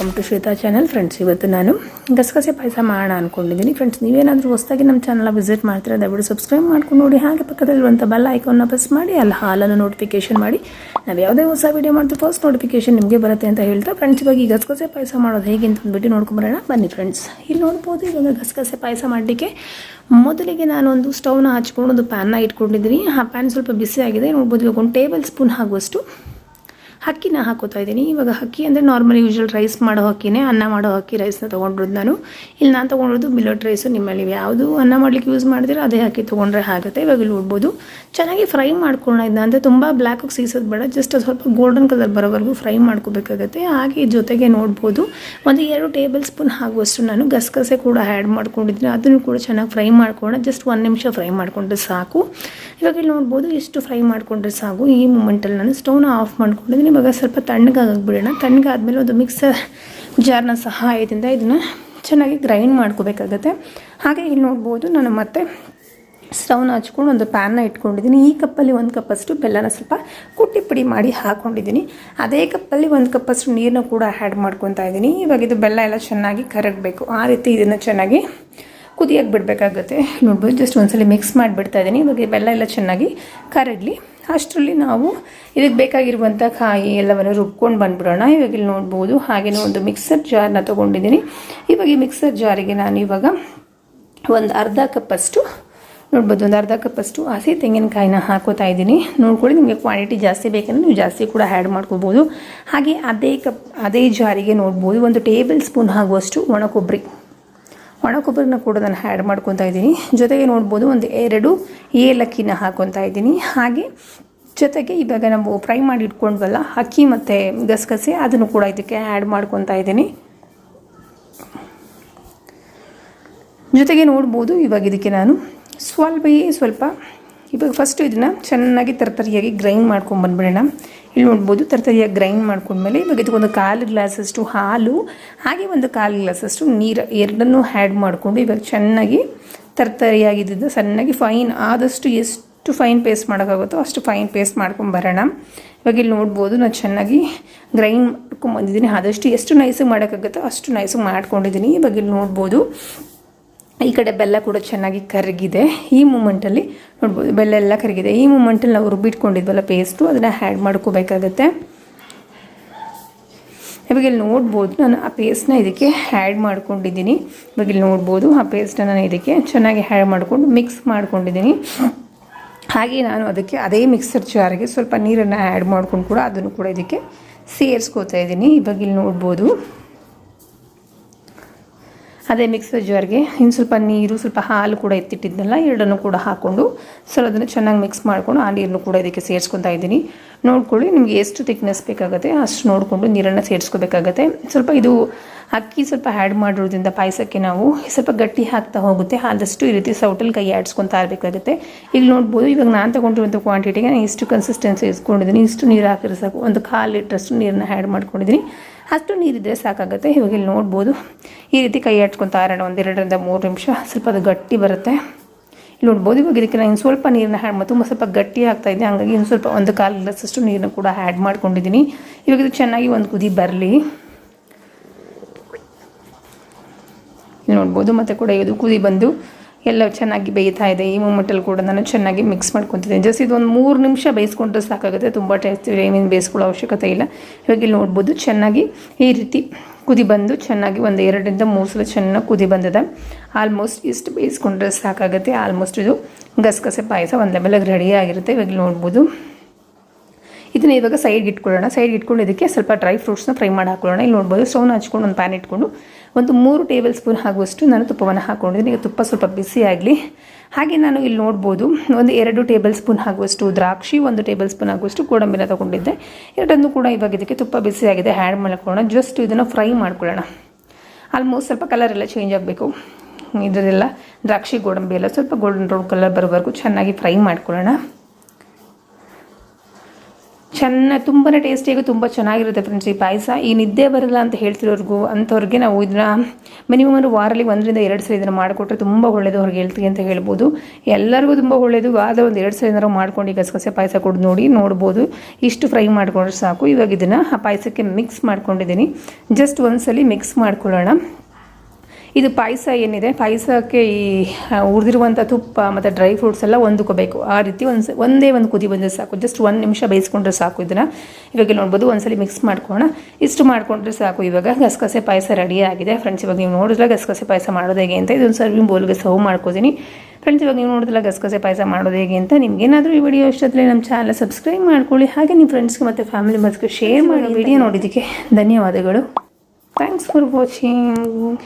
Welcome to Shweta channel. Friends, ಇವತ್ತು ನಾನು ಗಸಗಸೆ ಪಾಯಸ ಮಾಡೋಣ ಅಂದ್ಕೊಂಡಿದ್ದೀನಿ. ಫ್ರೆಂಡ್ಸ್, ನೀವೇನಾದರೂ ಹೊಸದಾಗಿ ನಮ್ಮ ಚಾನಲ್ನ ವಿಸಿಟ್ ಮಾಡ್ತೀರಾ ದಯವಿಟ್ಟು ಸಬ್ಸ್ಕ್ರೈಬ್ ಮಾಡ್ಕೊಂಡು ನೋಡಿ. ಹಾಗೆ ಪಕ್ಕದಲ್ಲಿರುವಂಥ ಬೆಲ್ ಐಕಾನ್ನ ಪ್ರೆಸ್ ಮಾಡಿ ಅಲ್ಲಿ ಹಾಲನ್ನು ನೋಟಿಫಿಕೇಶನ್ ಮಾಡಿ. ನಾವು ಯಾವುದೇ ಹೊಸ ವೀಡಿಯೋ ಮಾಡ್ತೀವಿ ಫಸ್ಟ್ ನೋಟಿಫಿಕೇಶನ್ ನಿಮಗೆ ಬರುತ್ತೆ ಅಂತ ಹೇಳ್ತಾ ಫ್ರೆಂಡ್ಸ್, ಇವಾಗ ಈ ಗಸಗಸೆ ಪಾಯಸ ಮಾಡೋದು ಹೇಗೆ ಅಂತ ಅಂದ್ಬಿಟ್ಟು ನೋಡ್ಕೊಂಬರೋಣ ಬನ್ನಿ. ಫ್ರೆಂಡ್ಸ್, ಇಲ್ಲಿ ನೋಡ್ಬೋದು ಇವಾಗ ಗಸಗಸೆ ಪಾಯಸ ಮಾಡಲಿಕ್ಕೆ ಮೊದಲಿಗೆ ನಾನೊಂದು ಸ್ಟವ್ನ ಹಚ್ಕೊಂಡು ಒಂದು ಪ್ಯಾನ್ನ ಇಟ್ಕೊಂಡಿದ್ದೀನಿ. ಆ ಪ್ಯಾನ್ ಸ್ವಲ್ಪ ಬಿಸಿ ಆಗಿದೆ. ನೋಡ್ಬೋದು ಇವಾಗ 1 ಟೇಬಲ್ ಸ್ಪೂನ್ ಆಗುವಷ್ಟು ಅಕ್ಕಿನ ಹಾಕೋತಾ ಇದ್ದೀನಿ. ಇವಾಗ ಅಕ್ಕಿ ಅಂದರೆ ನಾರ್ಮಲ್ ಯೂಶುವಲ್ ರೈಸ್ ಮಾಡೋ ಅಕ್ಕಿನೇ, ಅನ್ನ ಮಾಡೋ ಅಕ್ಕಿ ರೈಸ್ನ ತೊಗೊಂಡಿರೋದು ನಾನು. ಇಲ್ಲಿ ನಾನು ತೊಗೊಂಡಿರೋದು ಮಿಲೆಟ್ ರೈಸು. ನಿಮ್ಮಲ್ಲಿ ಯಾವುದು ಅನ್ನ ಮಾಡಲಿಕ್ಕೆ ಯೂಸ್ ಮಾಡಿದ್ರೆ ಅದೇ ಅಕ್ಕಿ ತೊಗೊಂಡ್ರೆ ಆಗುತ್ತೆ. ಇವಾಗ ಇಲ್ಲಿ ನೋಡ್ಬೋದು ಚೆನ್ನಾಗಿ ಫ್ರೈ ಮಾಡ್ಕೊಳ್ಳೋಣ. ಇದನ್ನ ಅಂದರೆ ತುಂಬ ಬ್ಲ್ಯಾಕಾಗಿ ಸೀಸೋದು ಬೇಡ, ಜಸ್ಟ್ ಸ್ವಲ್ಪ ಗೋಲ್ಡನ್ ಕಲರ್ ಬರೋವರೆಗೂ ಫ್ರೈ ಮಾಡ್ಕೋಬೇಕಾಗತ್ತೆ. ಹಾಗೆ ಜೊತೆಗೆ ನೋಡ್ಬೋದು ಒಂದು 2 ಟೇಬಲ್ ಸ್ಪೂನ್ ಆಗುವಷ್ಟು ನಾನು ಗಸಗಸೆ ಕೂಡ ಆ್ಯಡ್ ಮಾಡ್ಕೊಂಡಿದ್ದೀನಿ. ಅದನ್ನು ಕೂಡ ಚೆನ್ನಾಗಿ ಫ್ರೈ ಮಾಡ್ಕೊಳ್ಳೋಣ. ಜಸ್ಟ್ 1 ನಿಮಿಷ ಫ್ರೈ ಮಾಡಿಕೊಂಡ್ರೆ ಸಾಕು. ಇವಾಗ ಇಲ್ಲಿ ನೋಡ್ಬೋದು ಎಷ್ಟು ಫ್ರೈ ಮಾಡಿಕೊಂಡ್ರೆ ಸಾಕು. ಈ ಮೂಮೆಂಟಲ್ಲಿ ನಾನು ಸ್ಟವ್ನ ಆಫ್ ಮಾಡ್ಕೊಂಡಿದ್ದೀನಿ. ಇವಾಗ ಸ್ವಲ್ಪ ತಣ್ಣಗಾಗಿಬಿಡೋಣ. ತಣ್ಣಗಾದ್ಮೇಲೆ ಒಂದು ಮಿಕ್ಸರ್ ಜಾರ್ನ ಸಹಾಯದಿಂದ ಇದನ್ನು ಚೆನ್ನಾಗಿ ಗ್ರೈಂಡ್ ಮಾಡ್ಕೋಬೇಕಾಗತ್ತೆ. ಹಾಗೆ ಇಲ್ಲಿ ನೋಡ್ಬೋದು ನಾನು ಮತ್ತೆ ಸ್ಟವ್ನ ಹಚ್ಕೊಂಡು ಒಂದು ಪ್ಯಾನ್ನ ಇಟ್ಕೊಂಡಿದ್ದೀನಿ. ಈ ಕಪ್ಪಲ್ಲಿ 1 ಕಪ್ಪಷ್ಟು ಬೆಲ್ಲನ ಸ್ವಲ್ಪ ಕುಟ್ಟಿ ಪುಡಿ ಮಾಡಿ ಹಾಕ್ಕೊಂಡಿದ್ದೀನಿ. ಅದೇ ಕಪ್ಪಲ್ಲಿ 1 ಕಪ್ಪಷ್ಟು ನೀರನ್ನ ಕೂಡ ಆ್ಯಡ್ ಮಾಡ್ಕೊತಾ ಇದ್ದೀನಿ. ಇವಾಗ ಇದು ಬೆಲ್ಲ ಎಲ್ಲ ಚೆನ್ನಾಗಿ ಕರಗಬೇಕು. ಆ ರೀತಿ ಇದನ್ನು ಚೆನ್ನಾಗಿ ಕುದಿಯೋಕ್ಕೆ ಬಿಡಬೇಕಾಗುತ್ತೆ. ನೋಡ್ಬೋದು ಜಸ್ಟ್ ಒಂದ್ಸಲ ಮಿಕ್ಸ್ ಮಾಡಿಬಿಡ್ತಾ ಇದ್ದೀನಿ. ಇವಾಗ ಬೆಲ್ಲ ಎಲ್ಲ ಚೆನ್ನಾಗಿ ಕರಗಲಿ. ಅಷ್ಟರಲ್ಲಿ ನಾವು ಇದಕ್ಕೆ ಬೇಕಾಗಿರುವಂಥ ಕಾಯಿ ಎಲ್ಲವನ್ನು ರುಬ್ಕೊಂಡು ಬಂದುಬಿಡೋಣ. ಇವಾಗ ಇಲ್ಲಿ ನೋಡ್ಬೋದು ಹಾಗೆಯೇ ಒಂದು ಮಿಕ್ಸರ್ ಜಾರ್ನ ತೊಗೊಂಡಿದ್ದೀನಿ. ಇವಾಗ ಈ ಮಿಕ್ಸರ್ ಜಾರಿಗೆ ನಾನು ಇವಾಗ ಒಂದು ಅರ್ಧ ಕಪ್ಪಷ್ಟು ನೋಡ್ಬೋದು ಒಂದು ಅರ್ಧ ಕಪ್ಪಷ್ಟು ಹಸಿ ತೆಂಗಿನಕಾಯಿನ ಹಾಕೋತಾ ಇದ್ದೀನಿ. ನೋಡ್ಕೊಳ್ಳಿ, ನಿಮಗೆ ಕ್ವಾಂಟಿಟಿ ಜಾಸ್ತಿ ಬೇಕಂದ್ರೆ ನೀವು ಜಾಸ್ತಿ ಕೂಡ ಆ್ಯಡ್ ಮಾಡ್ಕೋಬೋದು. ಹಾಗೆ ಅದೇ ಜಾರಿಗೆ ನೋಡ್ಬೋದು 1 ಟೇಬಲ್ ಸ್ಪೂನ್ ಆಗುವಷ್ಟು ಒಣ ಕೊಬ್ಬರಿನ ಕೂಡ ನಾನು ಆ್ಯಡ್ ಮಾಡ್ಕೊತಾ ಇದ್ದೀನಿ. ಜೊತೆಗೆ ನೋಡ್ಬೋದು ಒಂದು 2 ಏಲಕ್ಕಿನ ಹಾಕ್ಕೊತಾ ಇದ್ದೀನಿ. ಹಾಗೆ ಜೊತೆಗೆ ಇವಾಗ ನಾವು ಫ್ರೈ ಮಾಡಿ ಇಟ್ಕೊಂಡ್ವಲ್ಲ ಅಕ್ಕಿ ಮತ್ತು ಗಸಗಸೆ ಅದನ್ನು ಕೂಡ ಇದಕ್ಕೆ ಆ್ಯಡ್ ಮಾಡ್ಕೊತಾ ಇದ್ದೀನಿ. ಜೊತೆಗೆ ನೋಡ್ಬೋದು ಇವಾಗ ಇದಕ್ಕೆ ನಾನು ಸ್ವಲ್ಪ ಇವಾಗ ಫಸ್ಟು ಇದನ್ನು ಚೆನ್ನಾಗಿ ತರತರಿಯಾಗಿ ಗ್ರೈಂಡ್ ಮಾಡ್ಕೊಂಡು ಬಂದುಬಿಡೋಣ. ಇಲ್ಲಿ ನೋಡ್ಬೋದು ತರತರಿಯಾಗಿ ಗ್ರೈಂಡ್ ಮಾಡ್ಕೊಂಡ್ಮೇಲೆ ಇವಾಗ ಇದಕ್ಕೊಂದು 1/4 ಗ್ಲಾಸಷ್ಟು ಹಾಲು ಹಾಗೆ ಒಂದು 1/4 ಗ್ಲಾಸಷ್ಟು ನೀರು ಎರಡನ್ನೂ ಆ್ಯಡ್ ಮಾಡಿಕೊಂಡು ಇವಾಗ ಚೆನ್ನಾಗಿ ತರತರಿಯಾಗಿದ್ದು ಸಣ್ಣಗೆ ಆದಷ್ಟು ಎಷ್ಟು ಫೈನ್ ಪೇಸ್ಟ್ ಮಾಡೋಕ್ಕಾಗುತ್ತೋ ಅಷ್ಟು ಫೈನ್ ಪೇಸ್ಟ್ ಮಾಡ್ಕೊಂಡು ಬರೋಣ. ಇವಾಗ ಇಲ್ಲಿ ನೋಡ್ಬೋದು ನಾನು ಚೆನ್ನಾಗಿ ಗ್ರೈಂಡ್ ಮಾಡ್ಕೊಂಡ್ಬಂದಿದ್ದೀನಿ. ಆದಷ್ಟು ಎಷ್ಟು ನೈಸಾಗಿ ಮಾಡೋಕ್ಕಾಗುತ್ತೋ ಅಷ್ಟು ನೈಸಾಗಿ ಮಾಡ್ಕೊಂಡಿದ್ದೀನಿ. ಇವಾಗ ಇಲ್ಲಿ ನೋಡ್ಬೋದು ಈ ಕಡೆ ಬೆಲ್ಲ ಕೂಡ ಚೆನ್ನಾಗಿ ಕರಗಿದೆ. ಈ ಮೂಮೆಂಟಲ್ಲಿ ನೋಡ್ಬೋದು ಬೆಲ್ಲ ಎಲ್ಲ ಕರಗಿದೆ. ಈ ಮೂಮೆಂಟಲ್ಲಿ ನಾವು ರುಬ್ಬಿಟ್ಕೊಂಡಿದ್ವಲ್ಲ ಪೇಸ್ಟು ಅದನ್ನು ಆ್ಯಡ್ ಮಾಡ್ಕೋಬೇಕಾಗತ್ತೆ. ಇವಾಗ ಇಲ್ಲಿ ನೋಡ್ಬೋದು ನಾನು ಆ ಪೇಸ್ಟನ್ನ ಇದಕ್ಕೆ ಆ್ಯಡ್ ಮಾಡ್ಕೊಂಡಿದ್ದೀನಿ. ಇವಾಗ ಇಲ್ಲಿ ನೋಡ್ಬೋದು ಆ ಪೇಸ್ಟನ್ನ ನಾನು ಇದಕ್ಕೆ ಚೆನ್ನಾಗಿ ಆ್ಯಡ್ ಮಾಡಿಕೊಂಡು ಮಿಕ್ಸ್ ಮಾಡ್ಕೊಂಡಿದ್ದೀನಿ. ಹಾಗೆ ನಾನು ಅದಕ್ಕೆ ಅದೇ ಮಿಕ್ಸರ್ ಜಾರಿಗೆ ಸ್ವಲ್ಪ ನೀರನ್ನು ಆ್ಯಡ್ ಮಾಡ್ಕೊಂಡು ಕೂಡ ಅದನ್ನು ಕೂಡ ಇದಕ್ಕೆ ಸೇರಿಸ್ಕೋತಾ ಇದ್ದೀನಿ. ಇವಾಗ ಇಲ್ಲಿ ನೋಡ್ಬೋದು ಅದೇ ಮಿಕ್ಸರ್ ಜಾರ್ಗೆ ಇನ್ನು ಸ್ವಲ್ಪ ನೀರು ಸ್ವಲ್ಪ ಹಾಲು ಕೂಡ ಎತ್ತಿಟ್ಟಿದ್ನಲ್ಲ ಎರಡನ್ನೂ ಕೂಡ ಹಾಕ್ಕೊಂಡು ಸ್ವಲ್ಪ ಅದನ್ನು ಚೆನ್ನಾಗಿ ಮಿಕ್ಸ್ ಮಾಡ್ಕೊಂಡು ಆ ನೀರನ್ನು ಕೂಡ ಇದಕ್ಕೆ ಸೇರಿಸ್ಕೊತಾ ಇದ್ದೀನಿ. ನೋಡ್ಕೊಳ್ಳಿ, ನಿಮಗೆ ಎಷ್ಟು ಥಿಕ್ನೆಸ್ ಬೇಕಾಗುತ್ತೆ ಅಷ್ಟು ನೋಡಿಕೊಂಡು ನೀರನ್ನು ಸೇರಿಸ್ಕೋಬೇಕಾಗತ್ತೆ. ಸ್ವಲ್ಪ ಇದು ಅಕ್ಕಿ ಸ್ವಲ್ಪ ಆ್ಯಡ್ ಮಾಡಿರೋದ್ರಿಂದ ಪಾಯಸಕ್ಕೆ ನಾವು ಸ್ವಲ್ಪ ಗಟ್ಟಿ ಹಾಕ್ತಾ ಹೋಗುತ್ತೆ. ಆದಷ್ಟು ಈ ರೀತಿ ಸೌಟಲ್ಲಿ ಕೈ ಆಡಿಸ್ಕೊತಾ ಇರಬೇಕಾಗುತ್ತೆ. ಇಲ್ಲಿ ನೋಡ್ಬೋದು ಇವಾಗ ನಾನು ತೊಗೊಂಡಿರುವಂಥ ಕ್ವಾಂಟಿಟಿಗೆ ನಾನು ಇಷ್ಟು ಕನ್ಸಿಸ್ಟೆನ್ಸಿ ಇಸ್ಕೊಂಡಿದ್ದೀನಿ. ಇಷ್ಟು ನೀರು ಹಾಕಿದ್ರೆ ಸಾಕು. ಒಂದು 1/4 ಲೀಟ್ರಷ್ಟು ನೀರನ್ನ ಆ್ಯಡ್ ಮಾಡ್ಕೊಂಡಿದ್ದೀನಿ. ಅಷ್ಟು ನೀರಿದ್ದರೆ ಸಾಕಾಗುತ್ತೆ. ಇವಾಗ ಇಲ್ಲಿ ನೋಡ್ಬೋದು ಈ ರೀತಿ ಕೈ ಆಡ್ಸ್ಕೊತಾ ಇರೋಣ. 1 2 ರಿಂದ 3 ನಿಮಿಷ ಸ್ವಲ್ಪ ಅದು ಗಟ್ಟಿ ಬರುತ್ತೆ. ಇಲ್ಲಿ ನೋಡ್ಬೋದು ಇವಾಗ ಇದಕ್ಕೆ ನಾನು ಸ್ವಲ್ಪ ನೀರನ್ನ ಆ್ಯಡ್ ತುಂಬ ಸ್ವಲ್ಪ ಗಟ್ಟಿ ಆಗ್ತಾಯಿದ್ದೆ. ಹಾಗಾಗಿ ಇನ್ನು ಸ್ವಲ್ಪ 1/4 ಗ್ಲಾಸಷ್ಟು ನೀರನ್ನು ಕೂಡ ಆ್ಯಡ್ ಮಾಡ್ಕೊಂಡಿದ್ದೀನಿ. ಇವಾಗ ಇದು ಚೆನ್ನಾಗಿ ಒಂದು ಕುದಿ ಬರಲಿ. ಇಲ್ಲಿ ನೋಡ್ಬೋದು ಮತ್ತೆ ಕೂಡ ಇದು ಕುದಿ ಬಂದು ಎಲ್ಲ ಚೆನ್ನಾಗಿ ಬೇಯ್ತಾ ಇದೆ. ಈ ಮೂಮೆಂಟಲ್ಲಿ ಕೂಡ ನಾನು ಚೆನ್ನಾಗಿ ಮಿಕ್ಸ್ ಮಾಡ್ಕೊತಿದ್ದೀನಿ. ಜಸ್ಟ್ ಇದೊಂದು 3 ನಿಮಿಷ ಬೇಯಿಸ್ಕೊಂಡ್ರೆ ಸಾಕಾಗುತ್ತೆ. ತುಂಬ ಟೇಸ್ಟ್ ಏನೇನು ಬೇಯಿಸ್ಕೊಳ್ಳೋ ಅವಶ್ಯಕತೆ ಇಲ್ಲ. ಇವಾಗ ಇಲ್ಲಿ ನೋಡ್ಬೋದು ಚೆನ್ನಾಗಿ ಈ ರೀತಿ ಕುದಿ ಬಂದು ಚೆನ್ನಾಗಿ 1 2 ರಿಂದ 3 ಸಲ ಚೆನ್ನಾಗಿ ಕುದಿ ಬಂದಿದೆ. ಆಲ್ಮೋಸ್ಟ್ ಇಷ್ಟು ಬೇಯಿಸ್ಕೊಂಡ್ರೆ ಸಾಕಾಗುತ್ತೆ. ಆಲ್ಮೋಸ್ಟ್ ಇದು ಗಸಗಸೆ ಪಾಯಸ ಒಂದು ಲೆವೆಲ್ಗೆ ರೆಡಿ ಆಗಿರುತ್ತೆ. ಇವಾಗ ಇಲ್ಲಿ ನೋಡ್ಬೋದು ಇದನ್ನು ಇವಾಗ ಸೈಡ್ಗೆ ಇಟ್ಕೊಳ್ಳೋಣ. ಸೈಡ್ಗೆ ಇಟ್ಕೊಂಡು ಇದಕ್ಕೆ ಸ್ವಲ್ಪ ಡ್ರೈ ಫ್ರೂಟ್ಸ್ನ ಫ್ರೈ ಮಾಡಿ ಹಾಕೊಳ್ಳೋಣ. ಇಲ್ಲಿ ನೋಡ್ಬೋದು ಸ್ಟವ್ನ ಹಚ್ಕೊಂಡು ಒಂದು ಪ್ಯಾನ್ ಇಟ್ಕೊಂಡು ಒಂದು 3 ಟೇಬಲ್ ಸ್ಪೂನ್ ಆಗುವಷ್ಟು ನಾನು ತುಪ್ಪವನ್ನು ಹಾಕ್ಕೊಂಡಿದ್ದೀನಿ. ಈಗ ತುಪ್ಪ ಸ್ವಲ್ಪ ಬಿಸಿ ಆಗಲಿ. ಹಾಗೆ ನಾನು ಇಲ್ಲಿ ನೋಡ್ಬೋದು ಒಂದು 2 ಟೇಬಲ್ ಸ್ಪೂನ್ ಆಗುವಷ್ಟು ದ್ರಾಕ್ಷಿ 1 ಟೇಬಲ್ ಸ್ಪೂನ್ ಆಗುವಷ್ಟು ಗೋಡಂಬಿನ ತೊಗೊಂಡಿದ್ದೆ. ಎರಡನ್ನೂ ಕೂಡ ಇವಾಗ ಇದಕ್ಕೆ ತುಪ್ಪ ಬಿಸಿ ಆಗಿದೆ ಆ್ಯಡ್ ಮಾಡ್ಕೊಳ್ಳೋಣ. ಜಸ್ಟ್ ಇದನ್ನು ಫ್ರೈ ಮಾಡ್ಕೊಳ್ಳೋಣ. ಆಲ್ಮೋಸ್ಟ್ ಸ್ವಲ್ಪ ಕಲರ್ ಎಲ್ಲ ಚೇಂಜ್ ಆಗಬೇಕು. ಇದರೆಲ್ಲ ದ್ರಾಕ್ಷಿ ಗೋಡಂಬಿ ಎಲ್ಲ ಸ್ವಲ್ಪ ಗೋಲ್ಡನ್ ಬ್ರೌನ್ ಕಲರ್ ಬರೋವರೆಗೂ ಚೆನ್ನಾಗಿ ಫ್ರೈ ಮಾಡ್ಕೊಳ್ಳೋಣ. ತುಂಬಾ ಟೇಸ್ಟಿಯಾಗಿ ತುಂಬ ಚೆನ್ನಾಗಿರುತ್ತೆ ಫ್ರೆಂಡ್ಸ್ ಈ ಪಾಯಸ. ಈ ನಿದ್ದೆ ಬರಲ್ಲ ಅಂತ ಹೇಳ್ತಿರೋರ್ಗೂ ಅಂಥವ್ರಿಗೆ ನಾವು ಇದನ್ನ ಮಿನಿಮಮ್ ಒಂದು ವಾರಲ್ಲಿ 1 ರಿಂದ 2 ಸಲ ಇದನ್ನು ಮಾಡಿಕೊಟ್ರೆ ತುಂಬ ಒಳ್ಳೆಯದು ಅವ್ರಿಗೆ ಹೇಳ್ತೀವಿ ಅಂತ ಹೇಳ್ಬೋದು. ಎಲ್ಲರಿಗೂ ತುಂಬ ಒಳ್ಳೆಯದು. ಆದ ಒಂದು 2 ಸಲ ಏನಾರು ಮಾಡ್ಕೊಂಡು ಈ ಗಸಗಸೆ ಪಾಯಸ ಕೊಡು ನೋಡ್ಬೋದು. ಇಷ್ಟು ಫ್ರೈ ಮಾಡ್ಕೊಂಡ್ರೆ ಸಾಕು. ಇವಾಗ ಇದನ್ನು ಆ ಪಾಯಸಕ್ಕೆ ಮಿಕ್ಸ್ ಮಾಡ್ಕೊಂಡಿದ್ದೀನಿ. ಜಸ್ಟ್ ಒಂದ್ಸಲಿ ಮಿಕ್ಸ್ ಮಾಡ್ಕೊಳ್ಳೋಣ. ಇದು ಪಾಯಸ ಏನಿದೆ, ಪಾಯಸಕ್ಕೆ ಈ ಹುರಿದಿರುವಂಥ ತುಪ್ಪ ಮತ್ತು ಡ್ರೈ ಫ್ರೂಟ್ಸ್ ಎಲ್ಲ ಹೊಂದ್ಕೋಬೇಕು. ಆ ರೀತಿ ಒಂದೇ ಒಂದು ಕುದಿ ಬಂದರೆ ಸಾಕು. ಜಸ್ಟ್ 1 ನಿಮಿಷ ಬೇಯಿಸ್ಕೊಂಡ್ರೆ ಸಾಕು. ಇದನ್ನು ಇವಾಗ ನೋಡ್ಬೋದು. ಒಂದ್ಸಲಿ ಮಿಕ್ಸ್ ಮಾಡ್ಕೊಳ್ಳೋಣ. ಇಷ್ಟು ಮಾಡ್ಕೊಂಡ್ರೆ ಸಾಕು. ಇವಾಗ ಗಸಗಸೆ ಪಾಯಸ ರೆಡಿ ಆಗಿದೆ ಫ್ರೆಂಡ್ಸ್. ಇವಾಗ ನೀವು ನೋಡಿದ್ರೆ ಗಸಗಸೆ ಪಾಯಸ ಮಾಡೋದು ಹೇಗೆ ಅಂತ ಇದೊಂದು ಸರ್ವಿಂಗ್ ಬೌಲ್ಗೆ ಸರ್ವ್ ಮಾಡ್ಕೋತೀನಿ ಫ್ರೆಂಡ್ಸ್. ಇವಾಗ ನೀವು ನೋಡಿದ್ರಲ್ಲ ಗಸಗಸೆ ಪಾಯಸ ಮಾಡೋದು ಹೇಗೆ ಅಂತ. ನಿಮ್ಗೇನಾದರೂ ಈ ವಿಡಿಯೋ ಇಷ್ಟದಲ್ಲಿ ನಮ್ಮ ಚಾನಲ್ ಸಬ್ಸ್ಕ್ರೈಬ್ ಮಾಡ್ಕೊಳ್ಳಿ. ಹಾಗೆ ನಿಮ್ಮ ಫ್ರೆಂಡ್ಸ್ಗೆ ಮತ್ತು ಫ್ಯಾಮಿಲಿ ಮೆಂಬರ್ಸ್ಗೆ ಶೇರ್ ಮಾಡಿ. ವಿಡಿಯೋ ನೋಡಿದ್ದಕ್ಕೆ ಧನ್ಯವಾದಗಳು. Thanks for watching.